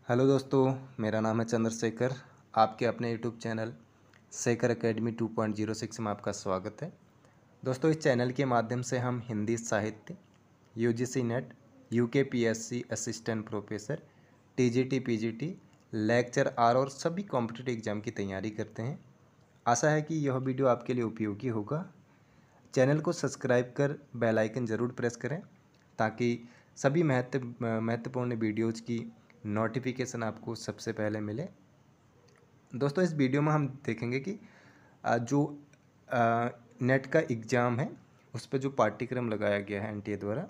Hello दोस्तों, मेरा नाम है चंद्रशेखर। आपके अपने यूट्यूब चैनल शेखर एकेडमी 2.06 में आपका स्वागत है। दोस्तों, इस चैनल के माध्यम से हम हिंदी साहित्य, UGC NET, UKPSC assistant professor, TGT, PGT, lecturer और सभी कॉम्पिटिटिव एग्जाम की तैयारी करते हैं। आशा है कि यह वीडियो आपके लिए उपयोगी होगा। चैनल को सब्सक्राइब कर बेल आइकन ज़रूर प्रेस करें ताकि सभी महत्वपूर्ण वीडियोज़ की नोटिफिकेशन आपको सबसे पहले मिले। दोस्तों, इस वीडियो में हम देखेंगे कि जो नेट का एग्ज़ाम है उस पर जो पाठ्यक्रम लगाया गया है एनटीए द्वारा,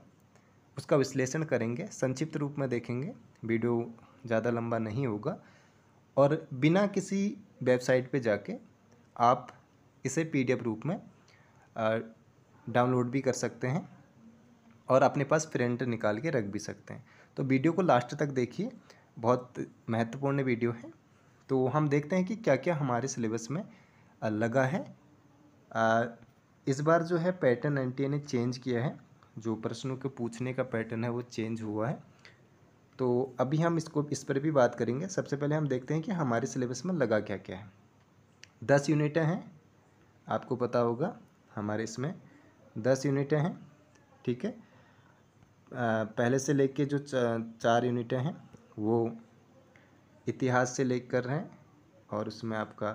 उसका विश्लेषण करेंगे, संक्षिप्त रूप में देखेंगे। वीडियो ज़्यादा लंबा नहीं होगा और बिना किसी वेबसाइट पे जाके आप इसे पीडीएफ रूप में डाउनलोड भी कर सकते हैं और अपने पास प्रिंट निकाल के रख भी सकते हैं। तो वीडियो को लास्ट तक देखिए, बहुत महत्वपूर्ण वीडियो है। तो हम देखते हैं कि क्या क्या हमारे सिलेबस में लगा है। इस बार जो है पैटर्न एनटीए ने चेंज किया है, जो प्रश्नों के पूछने का पैटर्न है वो चेंज हुआ है। तो अभी हम इस पर भी बात करेंगे। सबसे पहले हम देखते हैं कि हमारे सिलेबस में लगा क्या क्या है। 10 यूनिटें हैं, आपको पता होगा हमारे इसमें 10 यूनिटें हैं। ठीक है, पहले से लेके जो 4 यूनिटें हैं वो इतिहास से लेकर हैं और उसमें आपका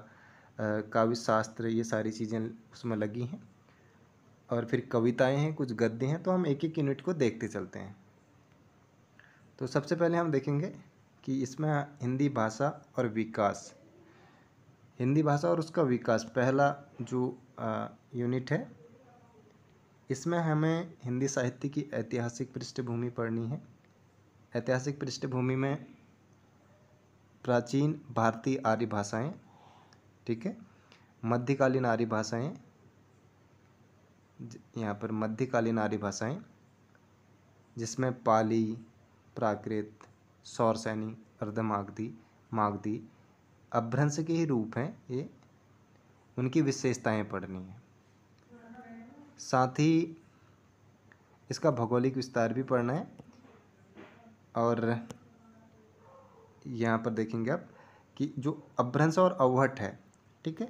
काव्य शास्त्र, ये सारी चीज़ें उसमें लगी हैं और फिर कविताएं हैं, कुछ गद्य हैं। तो हम एक एक यूनिट को देखते चलते हैं। तो सबसे पहले हम देखेंगे कि इसमें हिंदी भाषा और विकास, हिंदी भाषा और उसका विकास पहला जो यूनिट है। इसमें हमें हिंदी साहित्य की ऐतिहासिक पृष्ठभूमि पढ़नी है। ऐतिहासिक पृष्ठभूमि में प्राचीन भारतीय आर्य भाषाएं, ठीक है, मध्यकालीन आर्य भाषाएं, यहाँ पर मध्यकालीन आर्य भाषाएं जिसमें पाली, प्राकृत, सौरसैनी, अर्धमागधी, मागधी, अपभ्रंश के ही रूप हैं ये, उनकी विशेषताएं पढ़नी है। साथ ही इसका भौगोलिक विस्तार भी पढ़ना है और यहाँ पर देखेंगे आप कि जो अपभ्रंश और अवहट है, ठीक है,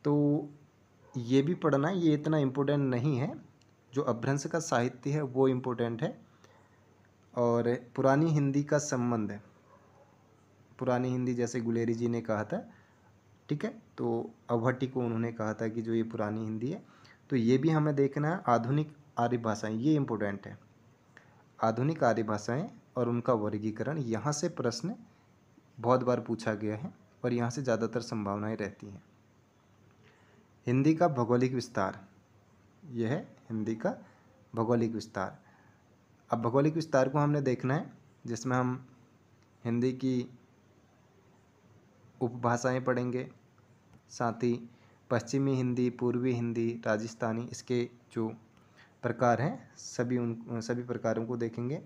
तो ये भी पढ़ना है। ये इतना इम्पोर्टेंट नहीं है, जो अपभ्रंश का साहित्य है वो इम्पोर्टेंट है। और पुरानी हिंदी का संबंध है, पुरानी हिंदी जैसे गुलेरी जी ने कहा था, ठीक है, तो अवहट्टी को उन्होंने कहा था कि जो ये पुरानी हिंदी है। तो ये भी हमें देखना है। आधुनिक आर्य भाषाएं, ये इम्पोर्टेंट है, आधुनिक आर्य भाषाएं और उनका वर्गीकरण। यहाँ से प्रश्न बहुत बार पूछा गया है और यहाँ से ज़्यादातर संभावनाएं रहती हैं। हिंदी का भौगोलिक विस्तार, यह है हिंदी का भौगोलिक विस्तार। अब भौगोलिक विस्तार को हमने देखना है, जिसमें हम हिंदी की उपभाषाएं पढ़ेंगे, साथ ही पश्चिमी हिंदी, पूर्वी हिंदी, राजस्थानी, इसके जो प्रकार हैं सभी प्रकारों को देखेंगे।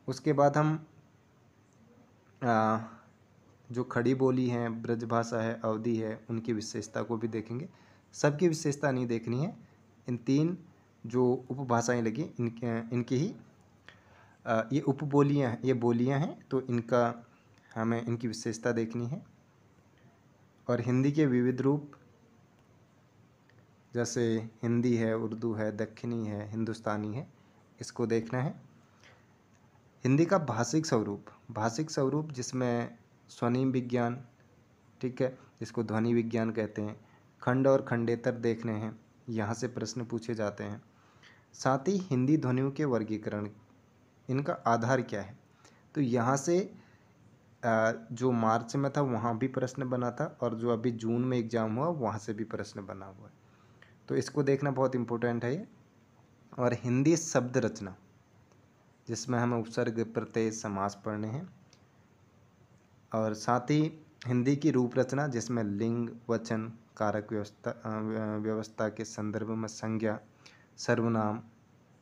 उसके बाद हम जो खड़ी बोली हैं, ब्रजभाषा है, अवधी है, उनकी विशेषता को भी देखेंगे। सबकी विशेषता नहीं देखनी है, इन 3 जो उपभाषाएं लगी इनकी ही ये उपबोलियाँ, ये बोलियाँ हैं, तो इनका हमें इनकी विशेषता देखनी है। और हिंदी के विविध रूप, जैसे हिंदी है, उर्दू है, दक्षिणी है, हिंदुस्तानी है, इसको देखना है। हिंदी का भाषिक स्वरूप जिसमें स्वनिम विज्ञान, ठीक है, जिसको ध्वनि विज्ञान कहते हैं, खंड और खंडेतर देखने हैं, यहाँ से प्रश्न पूछे जाते हैं। साथ ही हिंदी ध्वनियों के वर्गीकरण, इनका आधार क्या है, तो यहाँ से जो मार्च में था वहाँ भी प्रश्न बना था और जो अभी जून में एग्ज़ाम हुआ वहाँ से भी प्रश्न बना हुआ है, तो इसको देखना बहुत इम्पोर्टेंट है ये। और हिंदी शब्द रचना, जिसमें हमें उपसर्ग, प्रत्यय, समास पढ़ने हैं। और साथ ही हिंदी की रूप रचना, जिसमें लिंग, वचन, कारक व्यवस्था के संदर्भ में संज्ञा, सर्वनाम,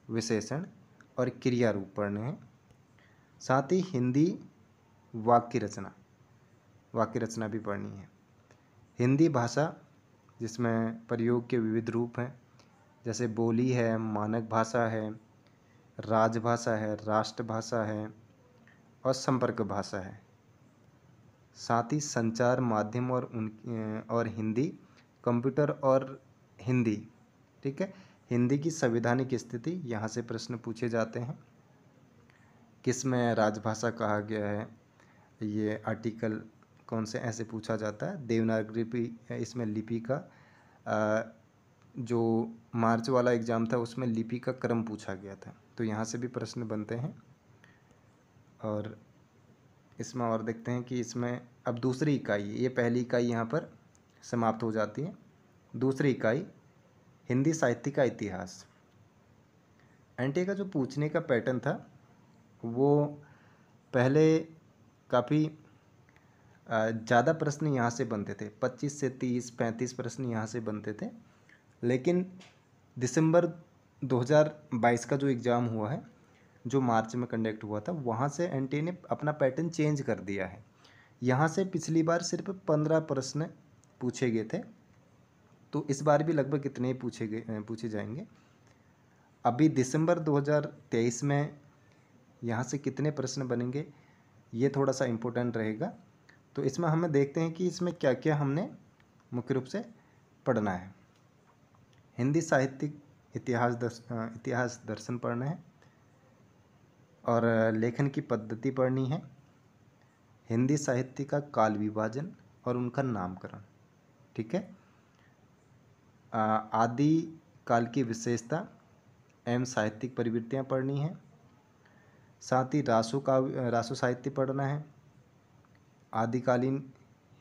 विशेषण और क्रिया रूप पढ़ने हैं। साथ ही हिंदी वाक्य रचना भी पढ़नी है। हिंदी भाषा, जिसमें प्रयोग के विविध रूप हैं, जैसे बोली है, मानक भाषा है, राजभाषा है, राष्ट्रभाषा है, और संपर्क भाषा है। साथ ही संचार माध्यम और हिंदी, कंप्यूटर और हिंदी। ठीक है, हिंदी की संवैधानिक स्थिति, यहाँ से प्रश्न पूछे जाते हैं। किस में राजभाषा कहा गया है, ये आर्टिकल कौन से, ऐसे पूछा जाता है। देवनागरी इसमें लिपि का जो मार्च वाला एग्ज़ाम था उसमें लिपि का क्रम पूछा गया था, तो यहाँ से भी प्रश्न बनते हैं। और इसमें और देखते हैं कि इसमें अब दूसरी इकाई, ये पहली इकाई यहाँ पर समाप्त हो जाती है। दूसरी इकाई हिंदी साहित्य का इतिहास। एनटीए का जो पूछने का पैटर्न था वो पहले काफ़ी ज़्यादा प्रश्न यहाँ से बनते थे, 25 से 30-35 प्रश्न यहाँ से बनते थे। लेकिन दिसंबर 2022 का जो एग्ज़ाम हुआ है, जो मार्च में कंडक्ट हुआ था, वहाँ से एनटीए ने अपना पैटर्न चेंज कर दिया है। यहाँ से पिछली बार सिर्फ 15 प्रश्न पूछे गए थे, तो इस बार भी लगभग इतने ही पूछे जाएंगे। अभी दिसंबर 2023 में यहाँ से कितने प्रश्न बनेंगे ये थोड़ा सा इम्पोर्टेंट रहेगा। तो इसमें हमें देखते हैं कि इसमें क्या क्या हमने मुख्य रूप से पढ़ना है। हिंदी साहित्यिक इतिहास दर्शन पढ़ना है और लेखन की पद्धति पढ़नी है। हिंदी साहित्य का काल विभाजन और उनका नामकरण। ठीक है, आदि काल की विशेषता एवं साहित्यिक प्रवृत्तियाँ पढ़नी है। साथ ही रासो साहित्य पढ़ना है। आदिकालीन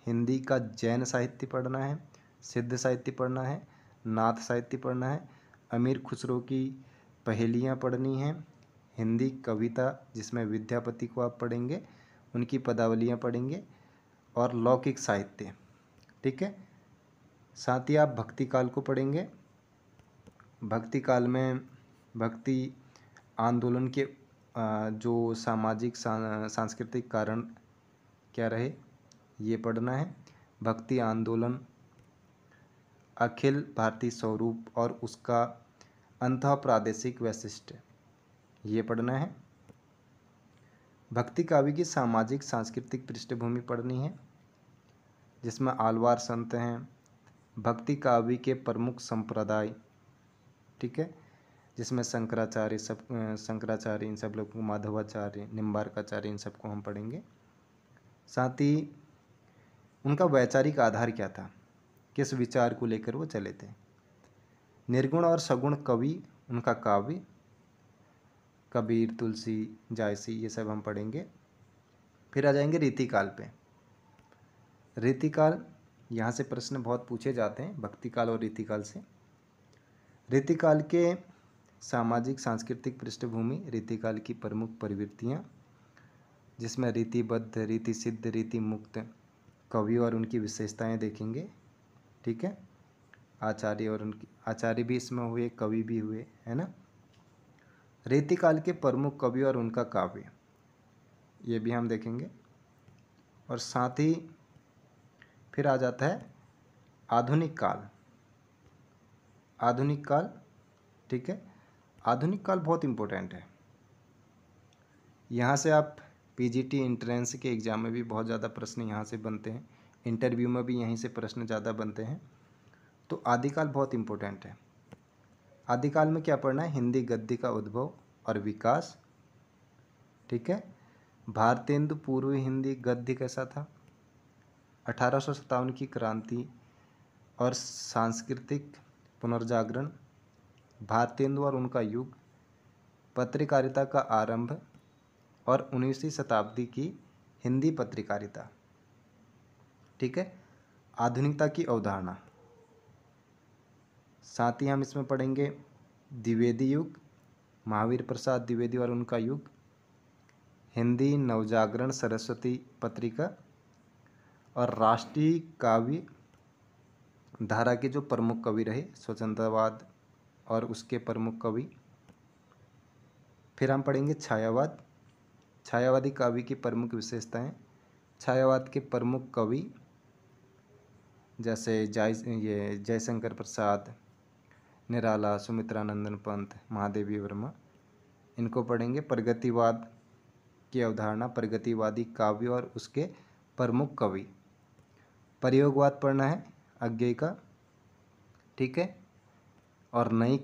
हिंदी का जैन साहित्य पढ़ना है। सिद्ध साहित्य पढ़ना है। नाथ साहित्य पढ़ना है। अमीर खुसरो की पहेलियाँ पढ़नी हैं। हिंदी कविता जिसमें विद्यापति को आप पढ़ेंगे, उनकी पदावलियाँ पढ़ेंगे। और लौकिक साहित्य। ठीक है, साथ ही आप भक्ति काल को पढ़ेंगे। भक्ति काल में भक्ति आंदोलन के जो सामाजिक सांस्कृतिक कारण क्या रहे ये पढ़ना है। भक्ति आंदोलन, अखिल भारतीय स्वरूप और उसका अंतः प्रादेशिक वैशिष्ट्य, ये पढ़ना है। भक्ति काव्य की सामाजिक सांस्कृतिक पृष्ठभूमि पढ़नी है, जिसमें आलवार संत हैं। भक्ति काव्य के प्रमुख संप्रदाय, ठीक है, जिसमें शंकराचार्य इन सब लोग को, माधवाचार्य, निम्बार्काचार्य, इन सबको हम पढ़ेंगे। साथ ही उनका वैचारिक आधार क्या था, किस विचार को लेकर वो चले थे। निर्गुण और सगुण कवि, उनका काव्य, कबीर, तुलसी, जायसी, ये सब हम पढ़ेंगे। फिर आ जाएंगे रीतिकाल पे। रीतिकाल, यहाँ से प्रश्न बहुत पूछे जाते हैं भक्तिकाल और रीतिकाल से। रीतिकाल के सामाजिक सांस्कृतिक पृष्ठभूमि, रीतिकाल की प्रमुख प्रवृत्तियाँ, जिसमें रीतिबद्ध, रीति सिद्ध, रीति मुक्त कवि और उनकी विशेषताएं देखेंगे। ठीक है, आचार्य भी इसमें हुए, कवि भी हुए, है ना। रीतिकाल के प्रमुख कवि और उनका काव्य, ये भी हम देखेंगे। और साथ ही फिर आ जाता है आधुनिक काल। आधुनिक काल, ठीक है, आधुनिक काल बहुत इम्पोर्टेंट है। यहाँ से आप पीजीटी एंट्रेंस के एग्ज़ाम में भी बहुत ज़्यादा प्रश्न यहाँ से बनते हैं, इंटरव्यू में भी यहीं से प्रश्न ज़्यादा बनते हैं। तो आदिकाल बहुत इम्पोर्टेंट है। आदिकाल में क्या पढ़ना है, हिंदी गद्य का उद्भव और विकास। ठीक है, भारतेंदु पूर्व हिंदी गद्य कैसा था, 1857 की क्रांति और सांस्कृतिक पुनर्जागरण, भारतेंदु और उनका युग, पत्रकारिता का आरंभ और 19वीं शताब्दी की हिंदी पत्रकारिता। ठीक है, आधुनिकता की अवधारणा। साथ ही हम इसमें पढ़ेंगे द्विवेदी युग, महावीर प्रसाद द्विवेदी और उनका युग, हिंदी नवजागरण सरस्वती पत्रिका और राष्ट्रीय काव्य धारा के जो प्रमुख कवि रहे, स्वतंत्रवाद और उसके प्रमुख कवि। फिर हम पढ़ेंगे छायावाद, छायावादी काव्य की प्रमुख विशेषताएं, छायावाद के प्रमुख कवि जैसे जयशंकर प्रसाद, निराला, सुमित्रानंदन पंत, महादेवी वर्मा, इनको पढ़ेंगे। प्रगतिवाद की अवधारणा, प्रगतिवादी काव्य और उसके प्रमुख कवि। प्रयोगवाद पढ़ना है अज्ञेय का, ठीक है। और नई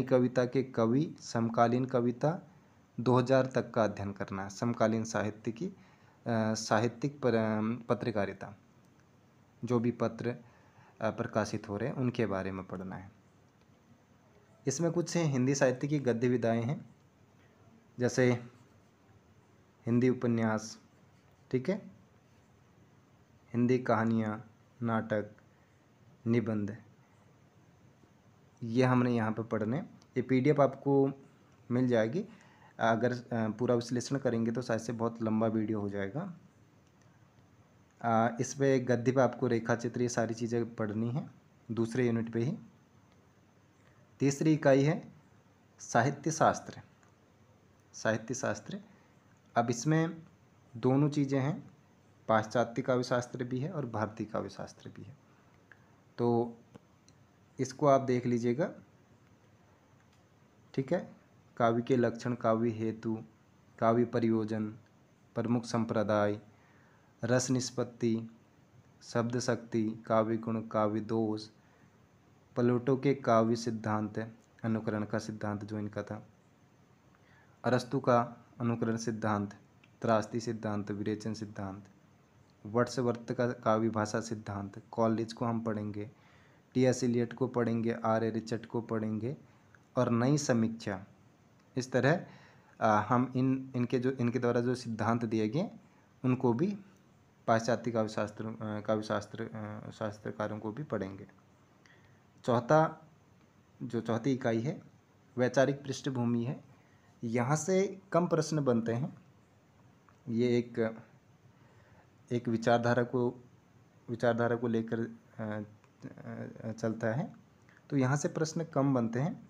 कविता के कवि, समकालीन कविता 2000 तक का अध्ययन करना है। समकालीन साहित्य की साहित्यिक पत्रकारिता, जो भी पत्र प्रकाशित हो रहे हैं उनके बारे में पढ़ना है। इसमें कुछ हिंदी साहित्य की गद्य विधाएँ हैं, जैसे हिंदी उपन्यास, ठीक है, हिंदी कहानियाँ, नाटक, निबंध, ये हमने यहाँ पे पढ़ने। ये PDF आपको मिल जाएगी। अगर पूरा विश्लेषण करेंगे तो शायद से बहुत लंबा वीडियो हो जाएगा। इस पे गद्य पे आपको रेखा चित्र, ये सारी चीज़ें पढ़नी है दूसरे यूनिट पे ही। तीसरी इकाई है साहित्य शास्त्र। साहित्य शास्त्र, अब इसमें दोनों चीज़ें हैं, पाश्चात्य काव्य शास्त्र भी है और भारतीय काव्य शास्त्र भी है। तो इसको आप देख लीजिएगा, ठीक है। काव्य के लक्षण, काव्य हेतु, काव्य प्रयोजन, प्रमुख संप्रदाय, रस निष्पत्ति, शब्द शक्ति, काव्य गुण, काव्य दोष, प्लेटो के काव्य सिद्धांत, अनुकरण का सिद्धांत जो इनका था, अरस्तु का अनुकरण सिद्धांत, त्रासदी सिद्धांत, विरेचन सिद्धांत, वर्ड्सवर्थ का काव्य भाषा सिद्धांत, कॉलेज को हम पढ़ेंगे, T.S. एलियट को पढ़ेंगे, R.A. रिचर्ड को पढ़ेंगे, और नई समीक्षा। इस तरह हम इनके द्वारा जो सिद्धांत दिए गए उनको भी पाश्चात्य शास्त्रकारों को भी पढ़ेंगे। चौथी इकाई है वैचारिक पृष्ठभूमि है। यहाँ से कम प्रश्न बनते हैं। ये एक विचारधारा को लेकर चलता है, तो यहाँ से प्रश्न कम बनते हैं,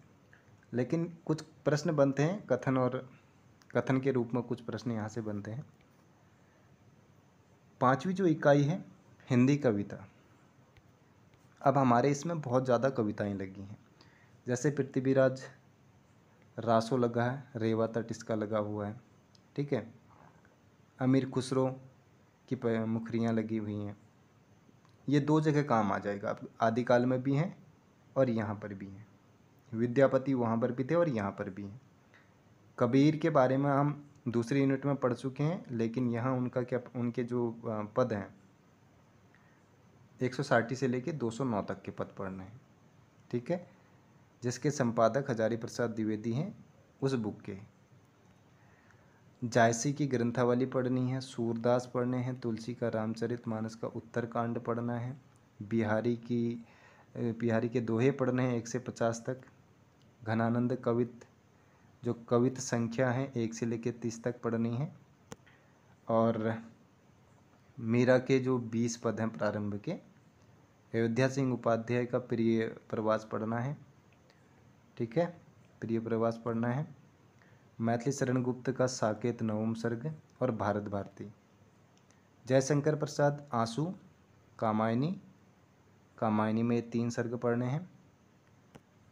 लेकिन कुछ प्रश्न बनते हैं कथन के रूप में, कुछ प्रश्न यहाँ से बनते हैं। पांचवी जो इकाई है हिंदी कविता। अब हमारे इसमें बहुत ज़्यादा कविताएं लगी हैं, जैसे पृथ्वीराज रासो लगा है, रेवा तट इसका लगा हुआ है, ठीक है। अमीर खुसरो की मुखरियाँ लगी हुई हैं। ये दो जगह काम आ जाएगा, अब आदिकाल में भी हैं और यहाँ पर भी हैं। विद्यापति वहाँ पर भी थे और यहाँ पर भी हैं। कबीर के बारे में हम दूसरे यूनिट में पढ़ चुके हैं, लेकिन यहाँ उनके जो पद हैं 160 से लेके 209 तक के पद पढ़ने हैं, ठीक है, जिसके संपादक हजारी प्रसाद द्विवेदी हैं उस बुक के। जायसी की ग्रंथावली पढ़नी है, सूरदास पढ़ने हैं, तुलसी का रामचरितमानस का उत्तरकांड पढ़ना है, बिहारी के दोहे पढ़ने हैं 1 से 50 तक, घनानंद जो कवित संख्या है 1 से लेकर 30 तक पढ़नी है, और मीरा के जो 20 पद हैं प्रारंभ के, अयोध्या सिंह उपाध्याय का प्रिय प्रवास पढ़ना है, ठीक है, प्रिय प्रवास पढ़ना है, मैथिली शरण गुप्त का साकेत नवम सर्ग और भारत भारती, जयशंकर प्रसाद आंसू, कामायनी में 3 सर्ग पढ़ने हैं,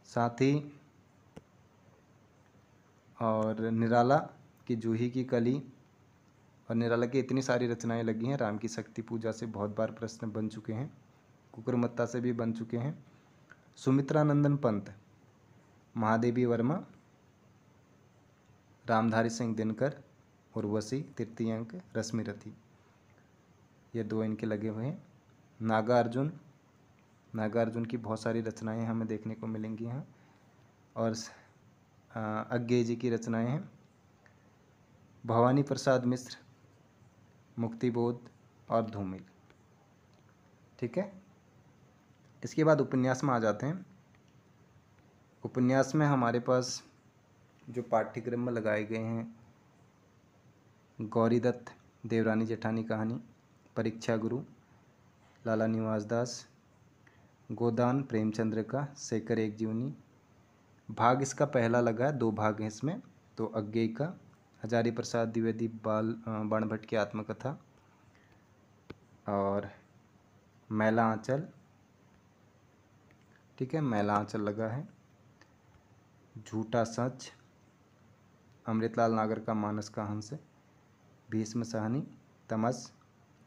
साथ ही और निराला की जूही की कली, और निराला की इतनी सारी रचनाएं लगी हैं। राम की शक्ति पूजा से बहुत बार प्रश्न बन चुके हैं, कुकुरमत्ता से भी बन चुके हैं। सुमित्रानंदन पंत, महादेवी वर्मा, रामधारी सिंह दिनकर, उर्वशी, तृतीय अंक, रश्मिरथी, ये 2 इनके लगे हुए हैं। नागार्जुन की बहुत सारी रचनाएं हमें देखने को मिलेंगी यहाँ, और अज्ञेय जी की रचनाएं हैं। भवानी प्रसाद मिश्र, मुक्तिबोध और धूमिल, ठीक है। इसके बाद उपन्यास में आ जाते हैं। उपन्यास में हमारे पास जो पाठ्यक्रम में लगाए गए हैं, गौरी दत्त देवरानी जेठानी कहानी, परीक्षा गुरु लाला निवास दास, गोदान प्रेमचंद्र का शेखर एक जीवनी, भाग इसका पहला लगा है, 2 भाग हैं इसमें, तो अज्ञेय का, हजारी प्रसाद द्विवेदी बाणभट्ट की आत्मकथा, और मैला आंचल, ठीक है, मैला आंचल लगा है, झूठा सच, अमृतलाल नागर का मानस का हंस, भीष्म सहनी, तमस,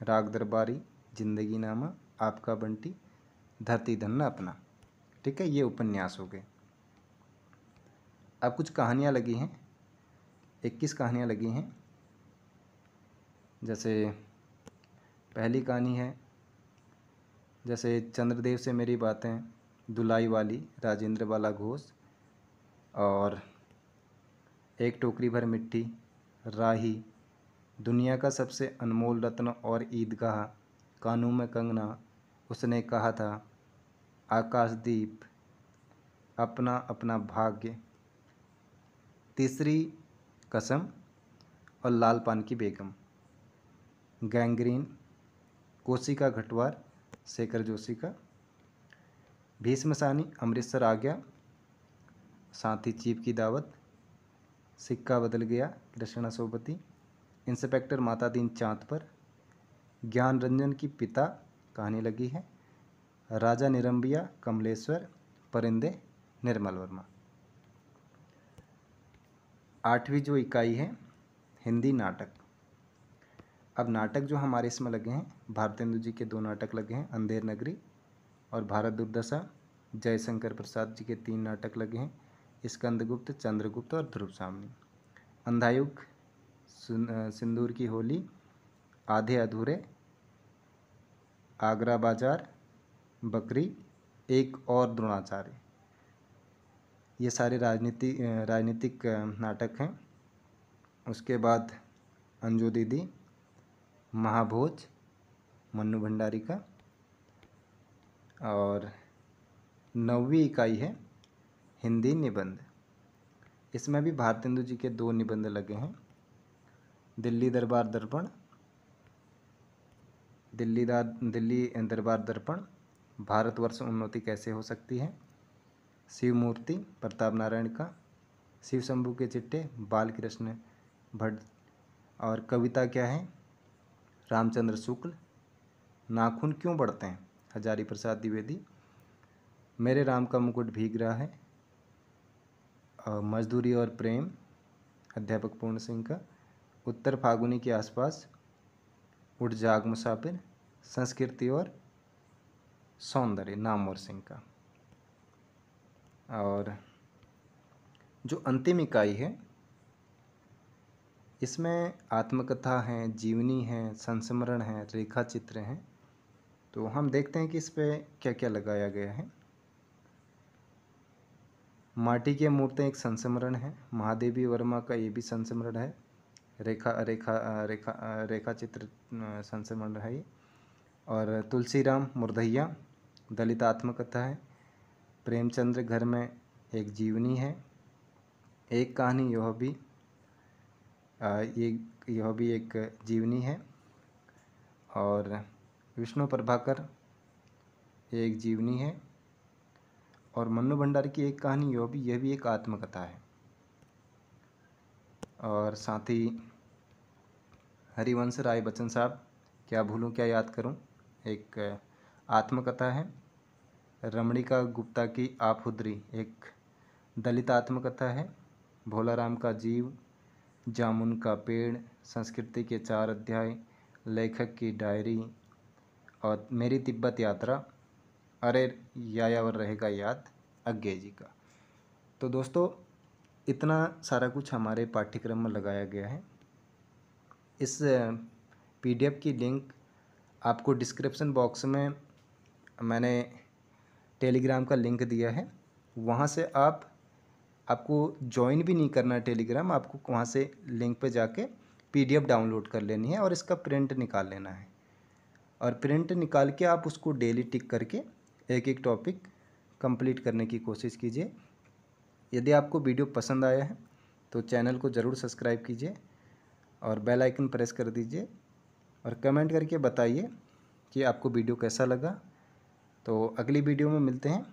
राग दरबारी, जिंदगी नामा, आपका बंटी, धरती धन्ना अपना। ठीक है, ये उपन्यास हो गए। अब कुछ कहानियाँ लगी हैं, 21 कहानियाँ लगी हैं। जैसे पहली कहानी है, जैसे चंद्रदेव से मेरी बातें, दुलाई वाली, राजेंद्र बाला घोष, और एक टोकरी भर मिट्टी, राही, दुनिया का सबसे अनमोल रत्न और ईदगाह, कानों में कंगना, उसने कहा था, आकाशदीप, अपना अपना भाग्य, तीसरी कसम, और लाल पान की बेगम, गैंग्रीन, कोशिका घटवार, शेखर जोशी का, भीष्म सानी, अमृतसर आ गया, साथी चीफ की दावत, सिक्का बदल गया, कृष्णा सोबती, इंस्पेक्टर माता दीन चांद पर, ज्ञान रंजन की पिता कहानी लगी है, राजा निरंबिया, कमलेश्वर, परिंदे, निर्मल वर्मा। 8वीं जो इकाई है, हिंदी नाटक। अब नाटक जो हमारे इसमें लगे हैं, भारतेंदु जी के 2 नाटक लगे हैं, अंधेर नगरी और भारत दुर्दशा। जयशंकर प्रसाद जी के 3 नाटक लगे हैं, स्कंदगुप्त, चंद्रगुप्त और ध्रुव सामनी। अंधायुग, सिंदूर की होली, आधे अधूरे, आगरा बाजार, बकरी, एक और द्रोणाचार्य। ये सारे राजनीतिक नाटक हैं। उसके बाद अंजू दीदी, महाभोज, मन्नू भंडारी का। और 9वीं इकाई है, हिंदी निबंध। इसमें भी भारतेंदु जी के 2 निबंध लगे हैं, दिल्ली दरबार दर्पण, दिल्ली दरबार दर्पण, भारतवर्ष उन्नति कैसे हो सकती है, शिव मूर्ति, प्रताप नारायण का, शिव शंभू के चिट्टे, बाल कृष्ण भट्ट, और कविता क्या है, रामचंद्र शुक्ल, नाखून क्यों बढ़ते हैं, हजारी प्रसाद द्विवेदी, मेरे राम का मुकुट भीग रहा है, मजदूरी और प्रेम, अध्यापक पूर्ण सिंह का, उत्तर फागुनी के आसपास, उठ जाग मुसाफिर, संस्कृति और सौंदर्य, नामवर सिंह का। और जो अंतिम इकाई है, इसमें आत्मकथा हैं, जीवनी है, संस्मरण है, रेखा चित्र हैं। तो हम देखते हैं कि इस पे क्या क्या लगाया गया है। माटी की मूर्तें एक संस्मरण है, महादेवी वर्मा का ये भी संस्मरण है, रेखा चित्र संस्मरण है ये। और तुलसीराम मुर्धैया, दलित आत्मकथा है, प्रेमचंद्र घर में एक जीवनी है, एक कहानी यह भी एक जीवनी है, और विष्णु प्रभाकर एक जीवनी है, और मन्नू भंडारी की एक कहानी यह भी एक आत्मकथा है। और साथ ही हरिवंश राय बच्चन साहब, क्या भूलूं क्या याद करूं, एक आत्मकथा है। रमणिका गुप्ता की आफुद्री एक दलित आत्मकथा है। भोलाराम का जीव, जामुन का पेड़, संस्कृति के 4 अध्याय, लेखक की डायरी, और मेरी तिब्बत यात्रा, अरे यायावर रहेगा याद, अज्ञे जी का। तो दोस्तों, इतना सारा कुछ हमारे पाठ्यक्रम में लगाया गया है। इस PDF की लिंक आपको डिस्क्रिप्शन बॉक्स में मैंने टेलीग्राम का लिंक दिया है, वहाँ से आपको ज्वाइन भी नहीं करना है टेलीग्राम, आपको वहाँ से लिंक पे जाके PDF डाउनलोड कर लेनी है और इसका प्रिंट निकाल लेना है। और प्रिंट निकाल के आप उसको डेली टिक करके एक एक टॉपिक कंप्लीट करने की कोशिश कीजिए। यदि आपको वीडियो पसंद आया है तो चैनल को ज़रूर सब्सक्राइब कीजिए और बेल आइकन प्रेस कर दीजिए, और कमेंट करके बताइए कि आपको वीडियो कैसा लगा। तो अगली वीडियो में मिलते हैं।